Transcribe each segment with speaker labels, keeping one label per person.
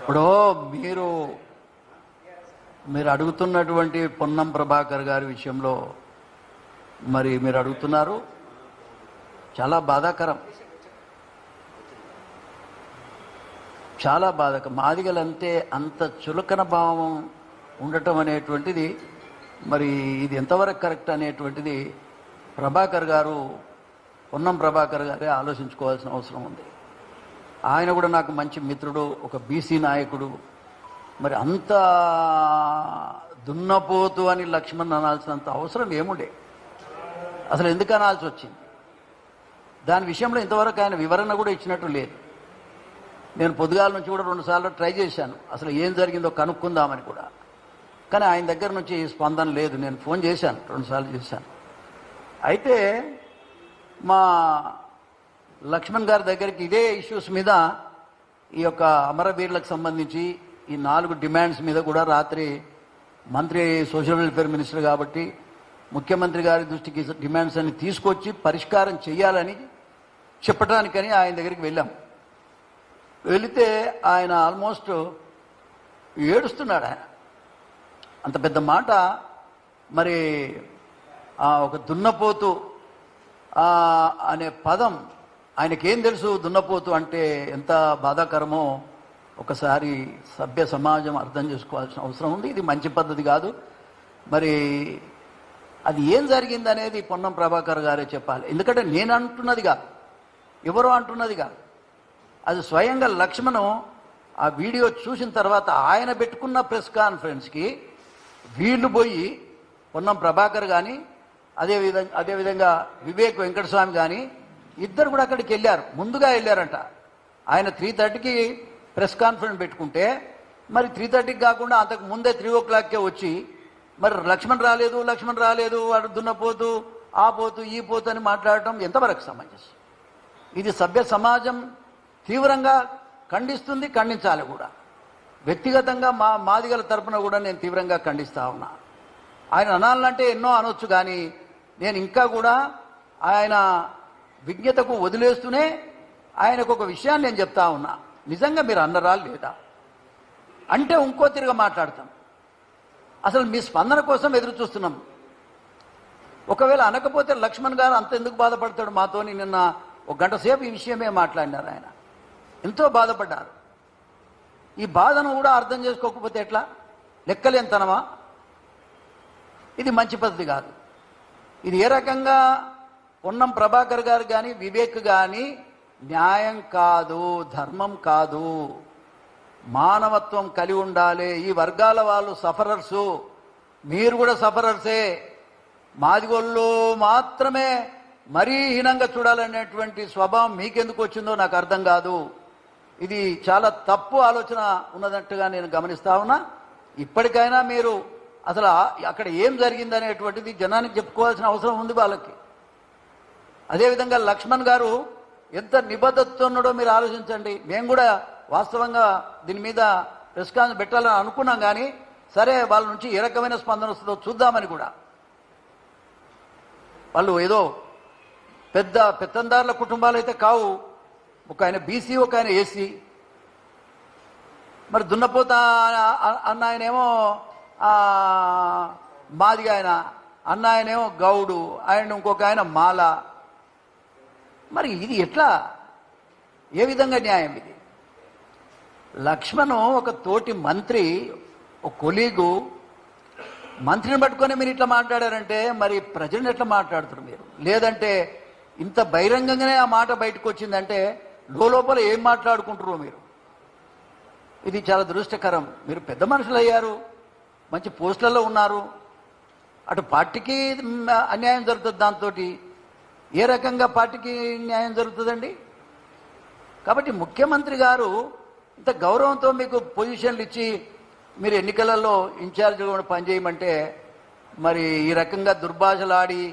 Speaker 1: ఇప్పుడు మీరు అడుగుతున్నటువంటి పొన్నం ప్రభాకర్ గారి విషయంలో మరి మీరు అడుగుతున్నారు, చాలా బాధాకరం, చాలా బాధాకరం. మాదిగలంటే అంత చులకన భావం ఉండటం అనేటువంటిది మరి ఇది ఎంతవరకు కరెక్ట్ అనేటువంటిది ప్రభాకర్ గారు, పొన్నం ప్రభాకర్ గారే ఆలోచించుకోవాల్సిన అవసరం ఉంది. ఆయన కూడా నాకు మంచి మిత్రుడు, ఒక బీసీ నాయకుడు. మరి అంత దున్నపోతు అని లక్ష్మణ్ అనాల్సినంత అవసరం ఏముండే, అసలు ఎందుకు అనాల్సి వచ్చింది? దాని విషయంలో ఇంతవరకు ఆయన వివరణ కూడా ఇచ్చినట్టు లేదు. నేను పొద్దుగాల నుంచి కూడా 2 సార్లు ట్రై చేశాను, అసలు ఏం జరిగిందో కనుక్కుందామని కూడా, కానీ ఆయన దగ్గర నుంచి స్పందన లేదు. నేను ఫోన్ చేశాను, 2 సార్లు చేశాను. అయితే మా లక్ష్మణ్ గారి దగ్గరికి ఇదే ఇష్యూస్ మీద, ఈ యొక్క అమరవీరులకు సంబంధించి ఈ 4 డిమాండ్స్ మీద కూడా రాత్రి మంత్రి సోషల్ వెల్ఫేర్ మినిస్టర్ కాబట్టి ముఖ్యమంత్రి గారి దృష్టికి డిమాండ్స్ అన్ని తీసుకొచ్చి పరిష్కారం చేయాలని చెప్పడానికని ఆయన దగ్గరికి వెళ్ళాం. వెళితే ఆయన ఆల్మోస్ట్ ఏడుస్తున్నాడు. ఆయన అంత పెద్ద మాట, మరి ఒక దున్నపోతు అనే పదం ఆయనకేం తెలుసు? దున్నపోతు అంటే ఎంత బాధాకరమో ఒకసారి సభ్య సమాజం అర్థం చేసుకోవాల్సిన అవసరం ఉంది. ఇది మంచి పద్ధతి కాదు. మరి అది ఏం జరిగింది అనేది పొన్నం ప్రభాకర్ గారే చెప్పాలి. ఎందుకంటే నేను అంటున్నది కాదు, ఎవరో అంటున్నది కాదు, అది స్వయంగా లక్ష్మణ్ ఆ వీడియో చూసిన తర్వాత ఆయన పెట్టుకున్న ప్రెస్ కాన్ఫరెన్స్కి వీళ్ళు పోయి, పొన్నం ప్రభాకర్ కానీ అదేవిధంగా వివేక్ వెంకటస్వామి కానీ ఇద్దరు కూడా అక్కడికి వెళ్ళారు, ముందుగా వెళ్ళారంట. ఆయన 3:30కి ప్రెస్ కాన్ఫరెన్స్ పెట్టుకుంటే మరి 3:30కి కాకుండా అంతకు ముందే 3 o'clockకే వచ్చి మరి లక్ష్మణ్ రాలేదు వాడు దున్నపోతూ ఆ పోతూ ఈ పోతూ అని మాట్లాడటం ఎంతవరకు సమంజసం? ఇది సభ్య సమాజం తీవ్రంగా ఖండిస్తుంది, ఖండించాలి కూడా. వ్యక్తిగతంగా మాదిగల తరపున కూడా నేను తీవ్రంగా ఖండిస్తా ఉన్నా. ఆయన అనాలంటే ఎన్నో అనొచ్చు, కానీ నేను ఇంకా కూడా ఆయన విజ్ఞతకు వదిలేస్తూనే ఆయనకు ఒక విషయాన్ని నేను చెప్తా ఉన్నా. నిజంగా మీరు అన్నరా లేదా అంటే ఇంకో తిరిగా మాట్లాడతాం. అసలు మీ స్పందన కోసం ఎదురు చూస్తున్నాం. ఒకవేళ అనకపోతే లక్ష్మణ్ గారు అంత ఎందుకు బాధపడతాడు మాతోని? నిన్న 1 గంట సేపు ఈ విషయమే మాట్లాడినారు. ఆయన ఎంతో బాధపడ్డారు. ఈ బాధను కూడా అర్థం చేసుకోకపోతే ఎట్లా? లెక్కలేంతనమా? ఇది మంచి పద్ధతి కాదు. ఇది ఏ రకంగా పొన్నం ప్రభాకర్ గారు కానీ వివేక్ కానీ న్యాయం కాదు, ధర్మం కాదు. మానవత్వం కలిగి ఉండాలి. ఈ వర్గాల వాళ్ళు సఫరర్సు, మీరు కూడా సఫరర్సే. మాదిగోళ్ళు మాత్రమే మరీ హీనంగా చూడాలనేటువంటి స్వభావం మీకెందుకు వచ్చిందో నాకు అర్థం కాదు. ఇది చాలా తప్పు ఆలోచన ఉన్నదట్టుగా నేను గమనిస్తా ఉన్నా. ఇప్పటికైనా మీరు అసలు అక్కడ ఏం జరిగిందనేటువంటిది జనానికి చెప్పుకోవాల్సిన అవసరం ఉంది వాళ్ళకి. అదేవిధంగా లక్ష్మణ్ గారు ఎంత నిబద్ధతతో ఉన్నాడో మీరు ఆలోచించండి. మేము కూడా వాస్తవంగా దీని మీద ప్రెస్ కాన్ఫరెన్స్ పెట్టాలని అనుకున్నాం, కానీ సరే వాళ్ళ నుంచి ఏ రకమైన స్పందన వస్తుందో చూద్దామని కూడా. వాళ్ళు ఏదో పెత్తందారుల కుటుంబాలు అయితే కావు. ఒక ఆయన బీసీ, ఒక ఆయన ఏసీ. మరి దున్నపోత అన్న ఆయనేమో మాదిగా, అన్న ఆయనేమో గౌడు, ఆయన ఇంకొక ఆయన మాల. మరి ఇది ఎట్లా? ఏ విధంగా న్యాయం ఇది? లక్ష్మణ్ ఒక తోటి మంత్రి, ఒక కొలీగు, మంత్రిని పట్టుకొని మీరు ఇట్లా మాట్లాడారంటే మరి ప్రజలను ఎట్లా మాట్లాడుతున్నారు మీరు? లేదంటే ఇంత బహిరంగంగానే ఆ మాట బయటకు వచ్చిందంటే లోపల ఏం మాట్లాడుకుంటారో మీరు? ఇది చాలా దురదృష్టకరం. మీరు పెద్ద మనుషులు అయ్యారు, మంచి పోస్టులలో ఉన్నారు, అటు పార్టీకి అన్యాయం జరుగుతుంది, దాంతో ఏ రకంగా పార్టీకి న్యాయం జరుగుతుందండి? కాబట్టి ముఖ్యమంత్రి గారు ఇంత గౌరవంతో మీకు పొజిషన్లు ఇచ్చి మీరు ఎన్నికలలో ఇన్ఛార్జ్గా కూడా పనిచేయమంటే మరి ఈ రకంగా దుర్భాషలాడి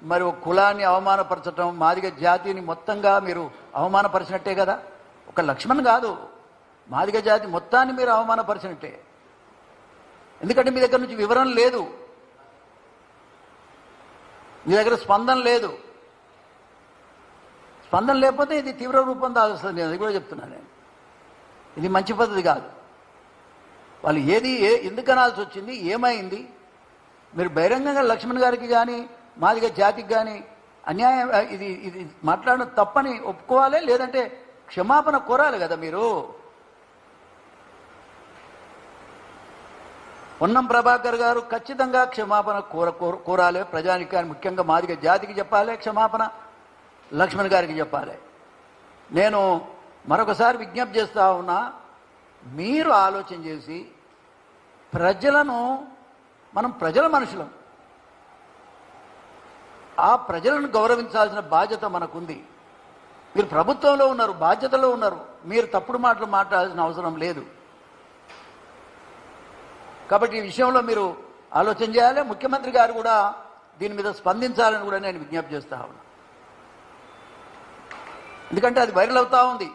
Speaker 1: మరి ఒక కులాన్ని అవమానపరచడం, మాదిగ జాతిని మొత్తంగా మీరు అవమానపరిచినట్టే కదా. ఒక లక్ష్మణ్ కాదు, మాదిగ జాతి మొత్తాన్ని మీరు అవమానపరిచినట్టే. ఎందుకంటే మీ దగ్గర నుంచి వివరణ లేదు, మీ దగ్గర స్పందన లేదు. స్పందన లేకపోతే ఇది తీవ్ర రూపం దాల్స్తుంది. నేను అది కూడా చెప్తున్నాను. నేను ఇది మంచి పద్ధతి కాదు. వాళ్ళు ఎందుకు అనాల్సి వచ్చింది, ఏమైంది? మీరు బహిరంగంగా లక్ష్మణ్ గారికి కానీ మాదిగ జాతికి కానీ అన్యాయం ఇది మాట్లాడడం తప్పని ఒప్పుకోవాలి, లేదంటే క్షమాపణ కోరాలి కదా మీరు. పొన్నం ప్రభాకర్ గారు ఖచ్చితంగా క్షమాపణ కోరాలి ప్రజానికాన్ని, ముఖ్యంగా మాదిగ జాతికి చెప్పాలి క్షమాపణ, లక్ష్మణ్ గారికి చెప్పాలి. నేను మరొకసారి విజ్ఞప్తి చేస్తా ఉన్నా, మీరు ఆలోచన చేసి మనం ప్రజల మనుషులం, ఆ ప్రజలను గౌరవించాల్సిన బాధ్యత మనకుంది. మీరు ప్రభుత్వంలో ఉన్నారు, బాధ్యతలో ఉన్నారు, మీరు తప్పుడు మాటలు మాట్లాడాల్సిన అవసరం లేదు. కాబట్టి ఈ విషయంలో మీరు ఆలోచన చేయాలి. ముఖ్యమంత్రి గారు కూడా దీని మీద స్పందించాలని కూడా నేను విజ్ఞప్తి చేస్తా ఉన్నా. ఎందుకంటే అది వైరల్ అవుతా ఉంది.